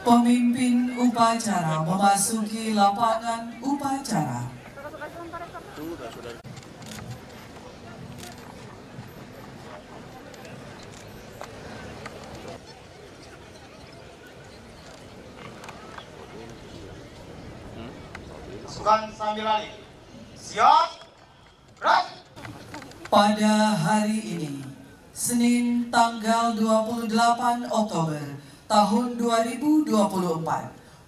Pemimpin upacara memasuki lapangan upacara. Pasukan sambil alih. Siap. Gerak. Pada hari ini, Senin tanggal 28 Oktober tahun 2024,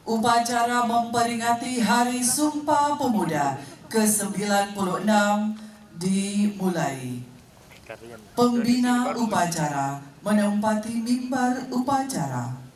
upacara memperingati Hari Sumpah Pemuda ke-96 dimulai. Pembina upacara menempati mimbar upacara.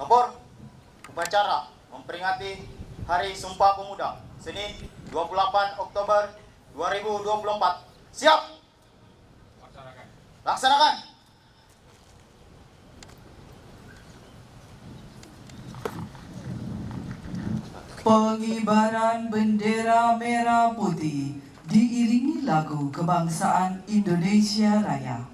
Lapor upacara memperingati Hari Sumpah Pemuda Senin 28 Oktober 2024. Siap. Laksanakan. Pengibaran bendera merah putih diiringi lagu kebangsaan Indonesia Raya.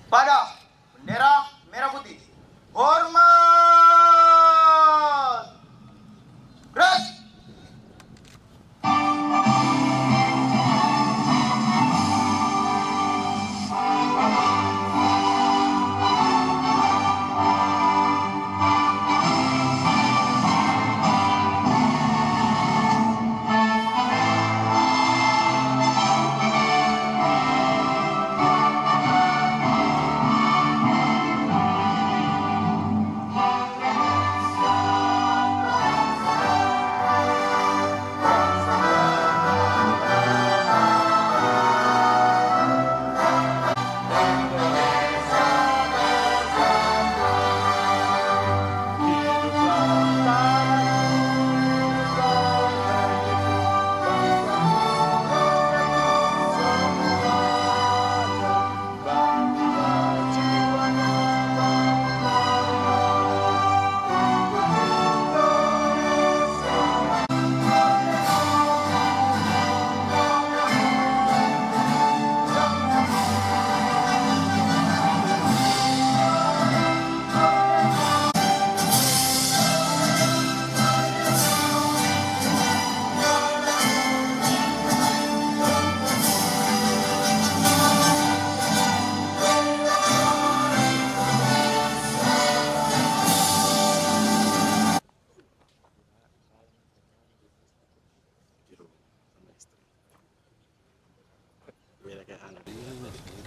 Pada bendera merah putih. Hormat. Gerak.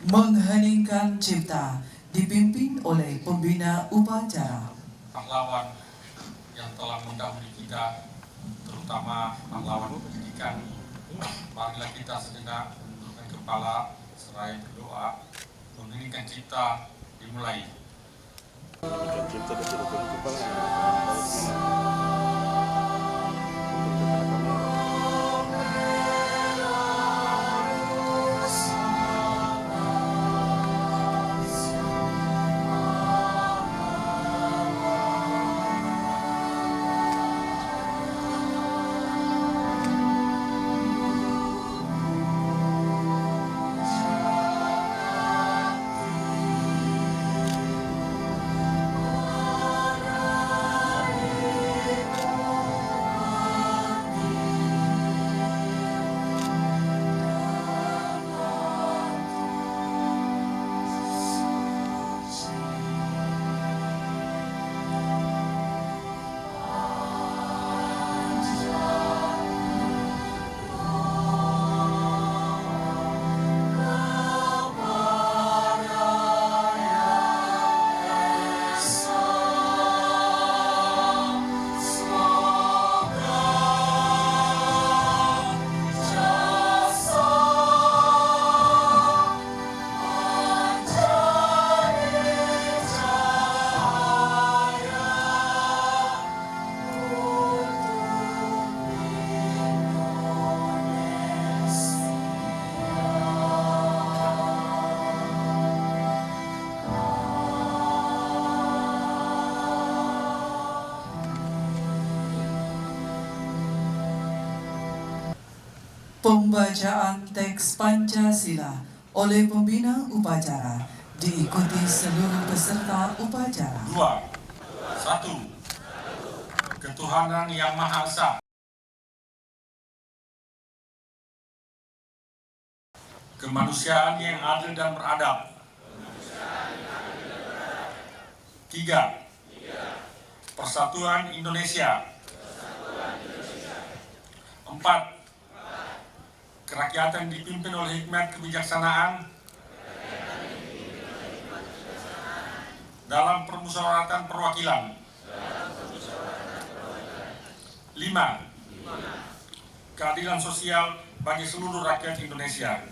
Mengheningkan cipta dipimpin oleh pembina upacara. Pahlawan yang telah mendahului kita, terutama pahlawan pendidikan. Marilah kita sejenak menundukkan kepala seraya berdoa. Mengheningkan cipta dimulai. Cipta kepala. Pembacaan teks Pancasila oleh pembina upacara diikuti seluruh peserta upacara. 2. 1. Ketuhanan Yang Maha Esa. Kemanusiaan yang adil dan beradab. 3. Persatuan Indonesia. 4. Kerakyatan dipimpin oleh hikmat kebijaksanaan dalam permusyawaratan perwakilan. 5. Keadilan sosial bagi seluruh rakyat Indonesia.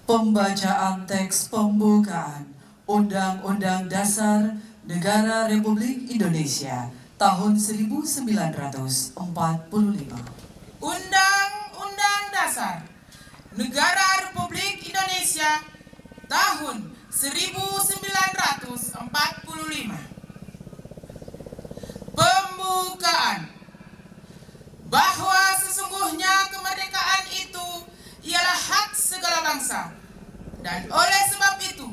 Pembacaan teks pembukaan Undang-Undang Dasar Negara Republik Indonesia tahun 1945. Undang-Undang Dasar Negara Republik Indonesia tahun 1945. Pembukaan. Bahwa sesungguhnya kemerdekaan itu ialah hak segala bangsa, dan oleh sebab itu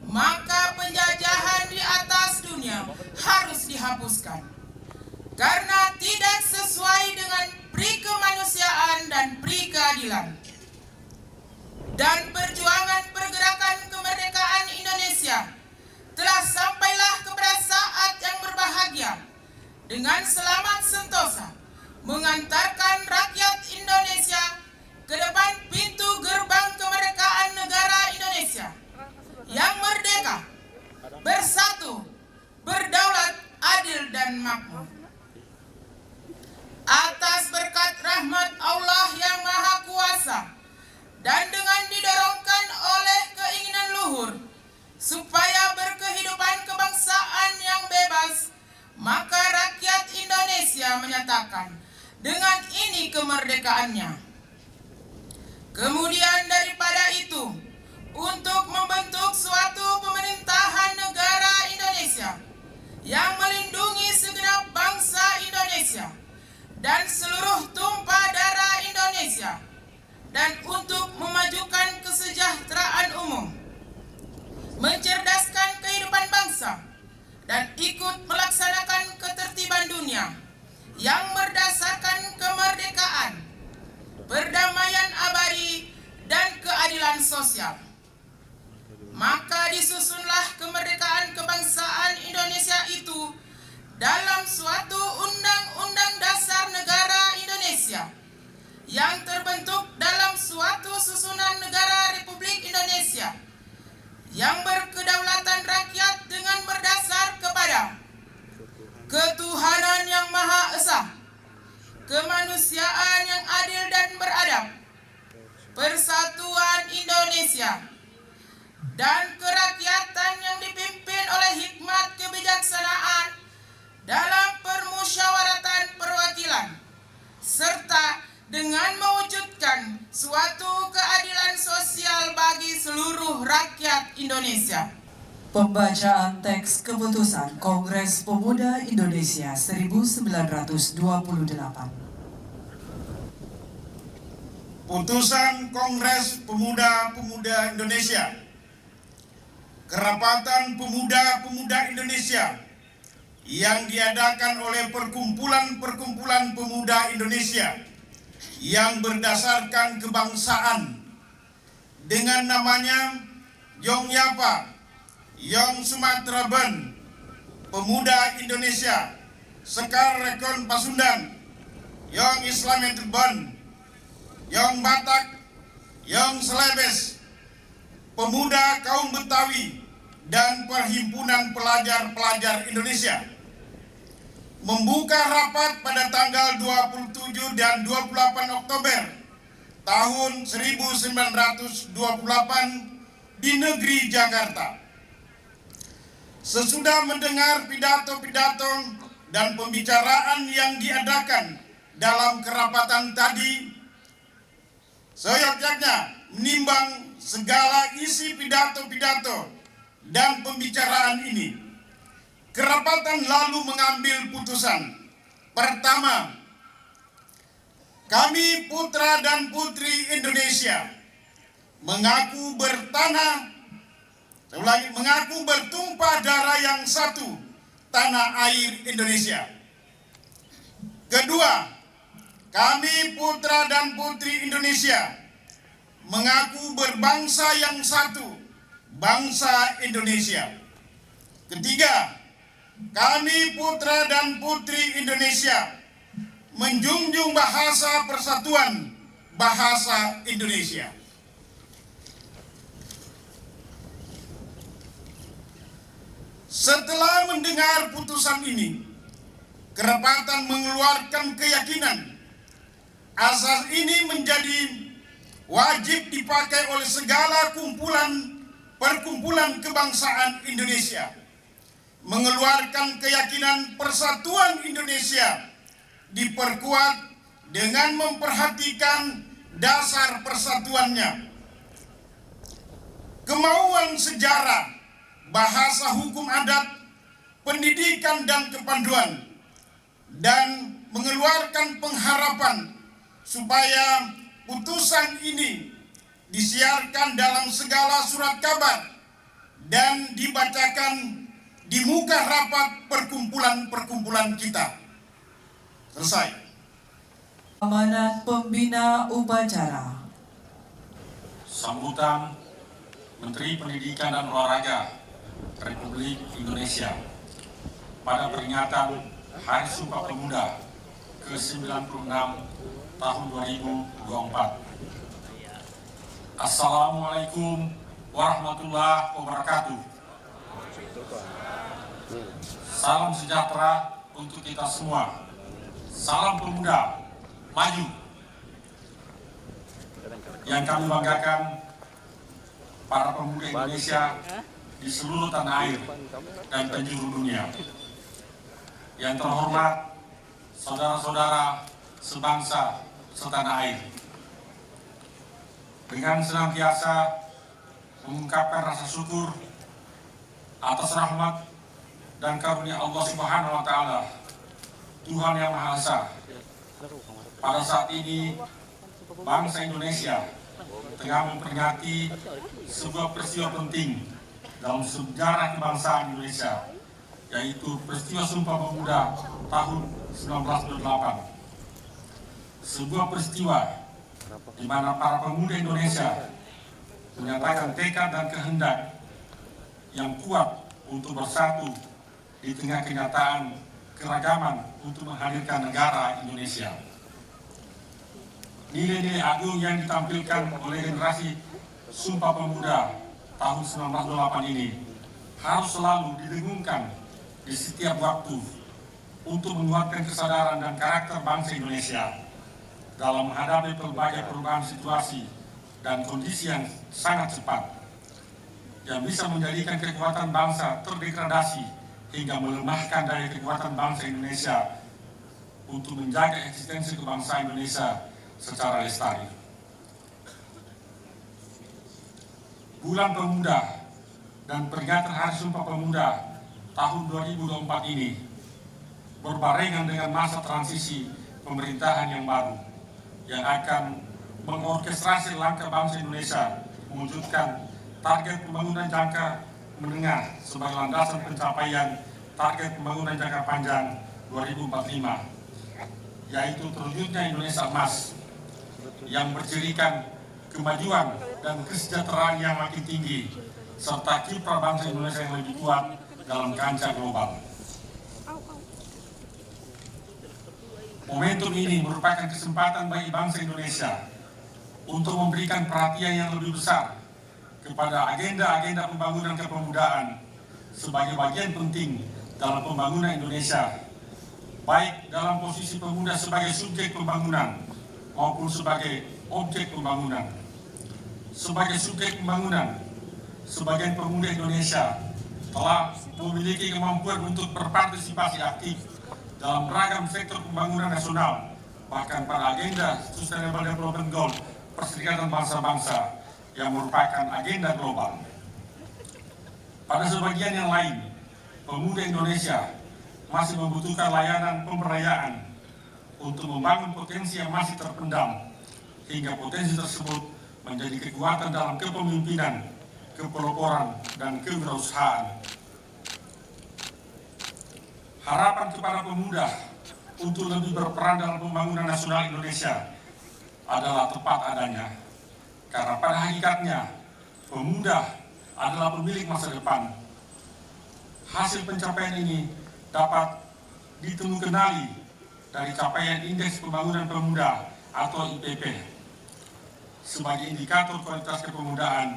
maka penjajahan di atas dunia harus dihapuskan karena tidak sesuai dengan pri kemanusiaan dan pri keadilan. Dan perjuangan pergerakan kemerdekaan Indonesia telah sampailah kepada saat yang berbahagia dengan selamat sentosa mengantarkan rakyat Indonesia ke depan pintu gerbang kemerdekaan negara Indonesia yang merdeka, bersatu, berdaulat, adil dan makmur. Atas berkat rahmat Allah yang Maha Kuasa dan dengan didorongkan oleh keinginan luhur supaya berkehidupan kebangsaan yang bebas, maka rakyat Indonesia menyatakan dengan ini kemerdekaannya. Kemudian daripada itu, untuk membentuk suatu pemerintahan negara Indonesia yang melindungi segenap bangsa Indonesia dan seluruh tumpah darah Indonesia, dan untuk memajukan kesejahteraan umum, mencerdaskan kehidupan bangsa, dan ikut melaksanakan ketertiban dunia yang berdasarkan kemerdekaan, perdamaian abadi, dan keadilan sosial. Maka disusunlah kemerdekaan kebangsaan Indonesia itu dalam suatu Undang-Undang Dasar Negara Indonesia yang terbentuk dalam suatu susunan negara Republik Indonesia yang berkedaulatan rakyat dengan berdasar kepada ketuhanan yang Maha Esa, kemanusiaan yang adil dan beradab, persatuan Indonesia, dan kerakyatan yang dipimpin oleh hikmat kebijaksanaan dalam permusyawaratan perwakilan, serta dengan mewujudkan suatu keadilan sosial bagi seluruh rakyat Indonesia. Pembacaan teks keputusan Kongres Pemuda Indonesia 1928. Putusan Kongres Pemuda-Pemuda Indonesia. Kerapatan Pemuda-Pemuda Indonesia yang diadakan oleh perkumpulan-perkumpulan pemuda Indonesia yang berdasarkan kebangsaan dengan namanya Yong Yapa, Yong Sumatera Ben, Pemuda Indonesia, Sekar Rekon Pasundan, Yong Islamic Ben, Yong Batak, Yong Selebes, Pemuda Kaum Betawi, dan Perhimpunan Pelajar-Pelajar Indonesia membuka rapat pada tanggal 27 dan 28 Oktober tahun 1928 di negeri Jakarta. Sesudah mendengar pidato-pidato dan pembicaraan yang diadakan dalam kerapatan tadi, seyogyanya menimbang segala isi pidato-pidato dan pembicaraan ini, kerapatan lalu mengambil putusan. Pertama, Kami putra dan putri Indonesia mengaku mengaku bertumpah darah yang satu, tanah air Indonesia. Kedua, kami putra dan putri Indonesia mengaku berbangsa yang satu, bangsa Indonesia. Ketiga, kami putra dan putri Indonesia menjunjung bahasa persatuan, bahasa Indonesia. Setelah mendengar putusan ini, Kerapatan mengeluarkan keyakinan asas ini menjadi wajib dipakai oleh segala perkumpulan kebangsaan Indonesia. Mengeluarkan keyakinan persatuan Indonesia diperkuat dengan memperhatikan dasar persatuannya, kemauan sejarah, bahasa hukum adat, pendidikan dan kepanduan, dan mengeluarkan pengharapan supaya putusan ini disiarkan dalam segala surat kabar dan dibacakan di muka rapat perkumpulan-perkumpulan kita. Selesai. Amanat Pembina Upacara. Sambutan Menteri Pendidikan dan Olahraga Republik Indonesia pada peringatan Hari Sumpah Pemuda ke-96 tahun 2024. Assalamualaikum warahmatullahi wabarakatuh. Salam sejahtera untuk kita semua. Salam pemuda, maju. Yang kami banggakan, para pemuda Indonesia di seluruh tanah air dan penjuru dunia. Yang terhormat, saudara-saudara sebangsa setanah air. Dengan senantiasa mengungkapkan rasa syukur atas rahmat dan karunia Allah Subhanahu wa Ta'ala, Tuhan Yang Maha Esa. Pada saat ini, bangsa Indonesia tengah memperingati sebuah peristiwa penting dalam sejarah kebangsaan Indonesia, yaitu peristiwa Sumpah Pemuda tahun 1928. Sebuah peristiwa di mana para pemuda Indonesia menyatakan tekad dan kehendak yang kuat untuk bersatu di tengah kenyataan keragaman untuk menghadirkan negara Indonesia. Nilai-nilai agung yang ditampilkan oleh generasi Sumpah Pemuda tahun 1928 ini harus selalu didengungkan di setiap waktu untuk menguatkan kesadaran dan karakter bangsa Indonesia dalam menghadapi berbagai perubahan situasi dan kondisi yang sangat cepat yang bisa menjadikan kekuatan bangsa terdegradasi hingga melemahkan daya kekuatan bangsa Indonesia untuk menjaga eksistensi kebangsaan Indonesia secara lestari. Bulan Pemuda dan peringatan Hari Sumpah Pemuda tahun 2024 ini berbarengan dengan masa transisi pemerintahan yang baru yang akan mengorkestrasi langkah bangsa Indonesia mewujudkan target pembangunan jangka menengah sebagai landasan pencapaian target pembangunan jangka panjang 2045, yaitu terwujudnya Indonesia Emas yang bercirikan kemajuan dan kesejahteraan yang makin tinggi serta kiprah bangsa Indonesia yang lebih kuat dalam kancah global. Momentum ini merupakan kesempatan bagi bangsa Indonesia untuk memberikan perhatian yang lebih besar kepada agenda-agenda pembangunan kepemudaan sebagai bagian penting dalam pembangunan Indonesia, baik dalam posisi pemuda sebagai subjek pembangunan maupun sebagai objek pembangunan. Sebagai subjek pembangunan, sebagian pemuda Indonesia telah memiliki kemampuan untuk berpartisipasi aktif dalam beragam sektor pembangunan nasional, bahkan pada agenda Sustainable Development Goal Perserikatan Bangsa-Bangsa yang merupakan agenda global. Pada sebagian yang lain, pemuda Indonesia masih membutuhkan layanan pemberdayaan untuk membangun potensi yang masih terpendam, hingga potensi tersebut menjadi kekuatan dalam kepemimpinan, kepeloporan, dan kewirausahaan. Harapan kepada pemuda untuk lebih berperan dalam pembangunan nasional Indonesia adalah tepat adanya, karena pada hakikatnya pemuda adalah pemilik masa depan. Hasil pencapaian ini dapat ditemukan dari capaian Indeks Pembangunan Pemuda atau IPP. Sebagai indikator kualitas kepemudaan,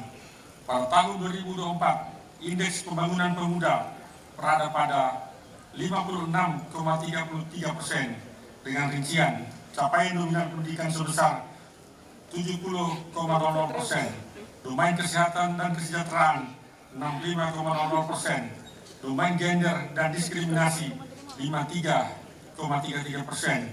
pada tahun 2024, Indeks Pembangunan Pemuda berada pada 56,33% dengan rincian capaian dominan pendidikan sebesar 70,00%, domain kesehatan dan kesejahteraan 65,00%, domain gender dan diskriminasi 53,33%.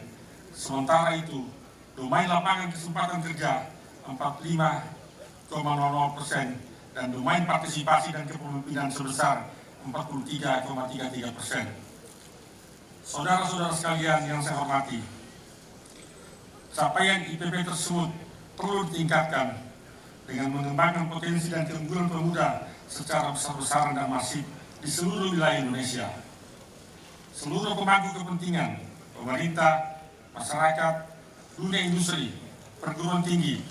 Sementara itu, domain lapangan kesempatan kerja 45,00% dan domain partisipasi dan kepemimpinan sebesar 43,33%. Saudara-saudara sekalian yang saya hormati, capaian IPP tersebut perlu ditingkatkan dengan mengembangkan potensi dan keunggulan pemuda secara besar-besaran dan masif di seluruh wilayah Indonesia. Seluruh pemangku kepentingan, pemerintah, masyarakat, dunia industri, perguruan tinggi,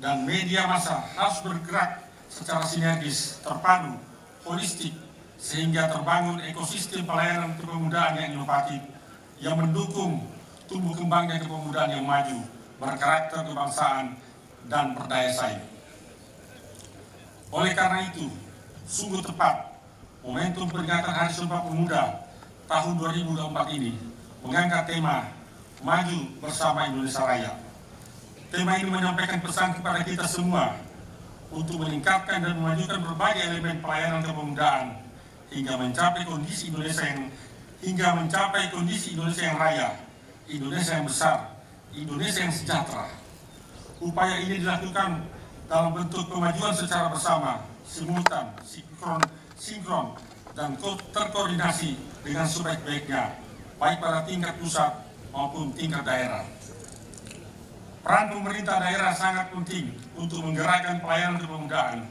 dan media massa harus bergerak secara sinergis, terpadu, holistik, sehingga terbangun ekosistem pelayanan kepemudaan yang inovatif yang mendukung tumbuh kembangnya kepemudaan yang maju, berkarakter kebangsaan, dan berdaya saing. Oleh karena itu, sungguh tepat momentum peringatan Hari Sumpah Pemuda tahun 2024 ini mengangkat tema Maju Bersama Indonesia Raya. Tema ini menyampaikan pesan kepada kita semua untuk meningkatkan dan memajukan berbagai elemen pelayanan kepemudaan hingga mencapai kondisi Indonesia yang raya, Indonesia yang besar, Indonesia yang sejahtera. Upaya ini dilakukan dalam bentuk pemajuan secara bersama, simultan, sinkron, dan terkoordinasi dengan sebaik-baiknya, baik pada tingkat pusat maupun tingkat daerah. Peran pemerintah daerah sangat penting untuk menggerakkan pelayanan kepemudaan.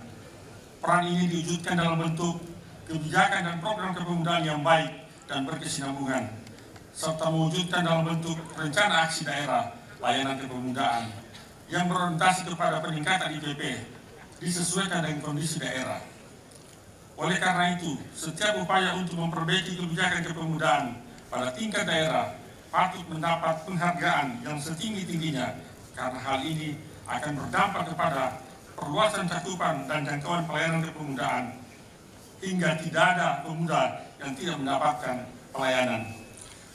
Peran ini diwujudkan dalam bentuk kebijakan dan program kepemudaan yang baik dan berkesinambungan, serta mewujudkan dalam bentuk rencana aksi daerah layanan kepemudaan yang berorientasi kepada peningkatan IPP disesuaikan dengan kondisi daerah. Oleh karena itu, setiap upaya untuk memperbaiki kebijakan kepemudaan pada tingkat daerah patut mendapat penghargaan yang setinggi-tingginya, karena hal ini akan berdampak kepada perluasan cakupan dan jangkauan pelayanan kepemudaan hingga tidak ada pemuda yang tidak mendapatkan pelayanan.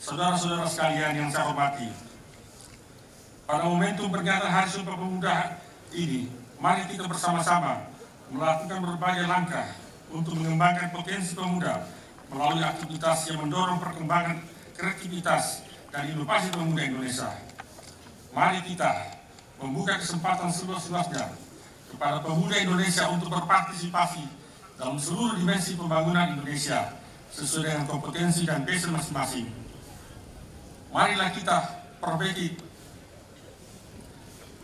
Saudara-saudara sekalian yang saya hormati, pada momentum peringatan Hari Sumpah Pemuda ini, mari kita bersama-sama melakukan berbagai langkah untuk mengembangkan potensi pemuda melalui aktivitas yang mendorong perkembangan kreativitas dan inovasi pemuda Indonesia. Mari kita membuka kesempatan seluas-luasnya kepada pemuda Indonesia untuk berpartisipasi dalam seluruh dimensi pembangunan Indonesia sesuai dengan kompetensi dan passion masing-masing. Marilah kita perbaiki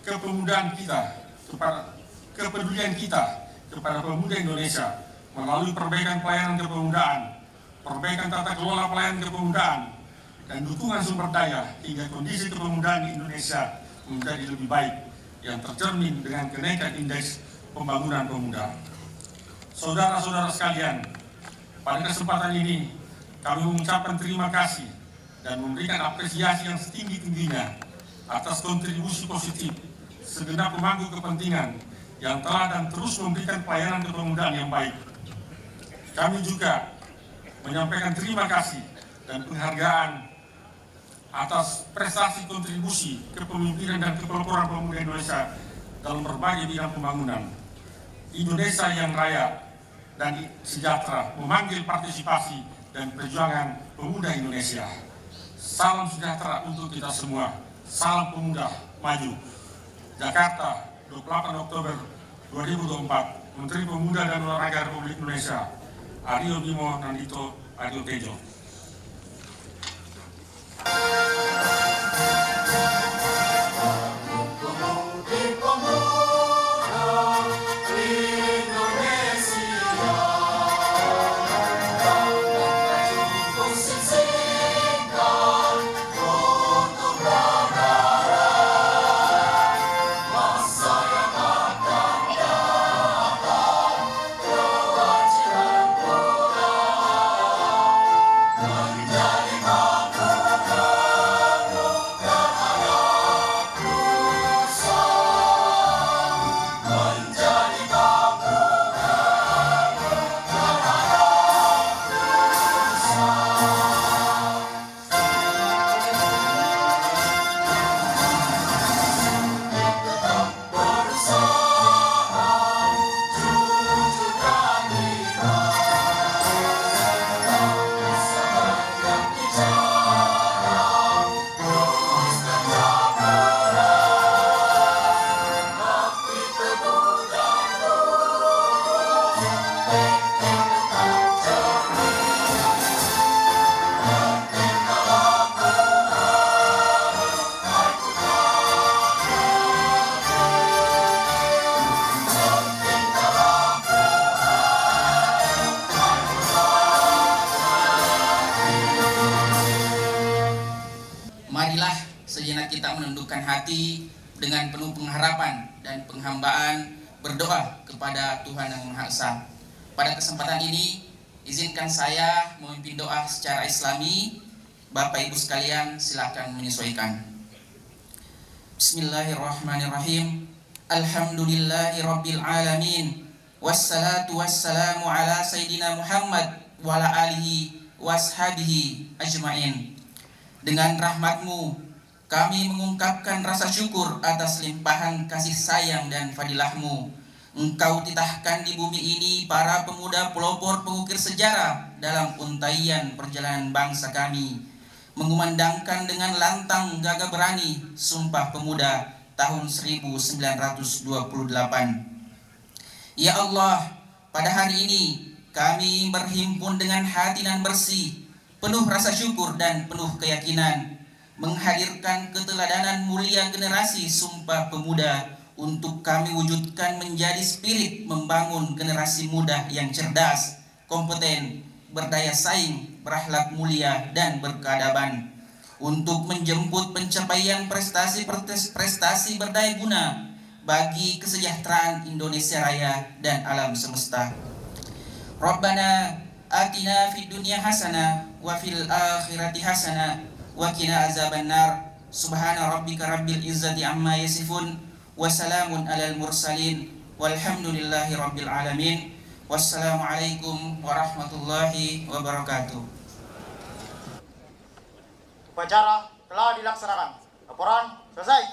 kepemudaan kita, kepedulian kita kepada pemuda Indonesia melalui perbaikan pelayanan kepemudaan, perbaikan tata kelola pelayanan kepemudaan, dan dukungan sumber daya hingga kondisi kepemudaan di Indonesia menjadi lebih baik yang tercermin dengan kenaikan indeks pembangunan pemuda. Saudara-saudara sekalian, pada kesempatan ini kami mengucapkan terima kasih dan memberikan apresiasi yang setinggi-tingginya atas kontribusi positif segenap pemangku kepentingan yang telah dan terus memberikan pelayanan kepemudaan yang baik. Kami juga menyampaikan terima kasih dan penghargaan atas prestasi kontribusi kepemimpinan dan kepeloporan pemuda Indonesia dalam berbagai bidang pembangunan. Indonesia yang raya dan sejahtera memanggil partisipasi dan perjuangan pemuda Indonesia. Salam sejahtera untuk kita semua. Salam pemuda maju. Jakarta, 28 Oktober 2024. Menteri Pemuda dan Olahraga Republik Indonesia, Aryo Bimo Nandito Aryo Tejo. marilah sejenak kita menundukkan hati dengan penuh pengharapan dan penghambaan berdoa kepada Tuhan Yang Maha Esa. Pada kesempatan ini, izinkan saya memimpin doa secara Islami. Bapak Ibu sekalian, silakan menyesuaikan. Bismillahirrahmanirrahim. Alhamdulillahirabbil alamin. Wassalatu wassalamu ala sayyidina Muhammad wa ala alihi washabihi ajmain. Dengan rahmat-Mu kami mengungkapkan rasa syukur atas limpahan kasih sayang dan fadilah-Mu. Engkau titahkan di bumi ini para pemuda pelopor pengukir sejarah dalam untaian perjalanan bangsa kami, mengumandangkan dengan lantang gagah berani Sumpah Pemuda tahun 1928. Ya Allah, pada hari ini kami berhimpun dengan hati nan bersih, penuh rasa syukur dan penuh keyakinan, menghadirkan keteladanan mulia generasi Sumpah Pemuda untuk kami wujudkan menjadi spirit membangun generasi muda yang cerdas, kompeten, berdaya saing, berakhlak mulia dan berkeadaban, untuk menjemput pencapaian prestasi berdaya guna bagi kesejahteraan Indonesia Raya dan alam semesta. Rabbana atina fid dunya hasanah wa fil akhirati hasanah wa qina azabannar. Subhana rabbika rabbil izzati amma yasifun wa salamun alal mursalin walhamdulillahi rabbil alamin. Wassalamualaikum warahmatullahi wabarakatuh. Upacara telah dilaksanakan. Laporan selesai.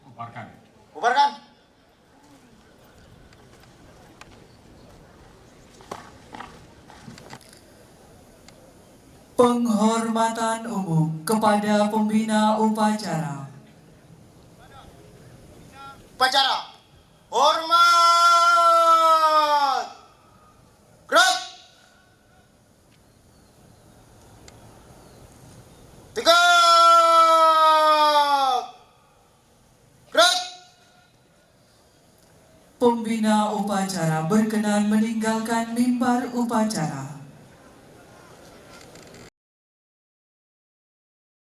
Bubarkan. Bubarkan. Penghormatan umum kepada pembina upacara. Upacara. Hormat. Gerak. Tegak. Gerak. Pembina upacara berkenan meninggalkan mimbar upacara.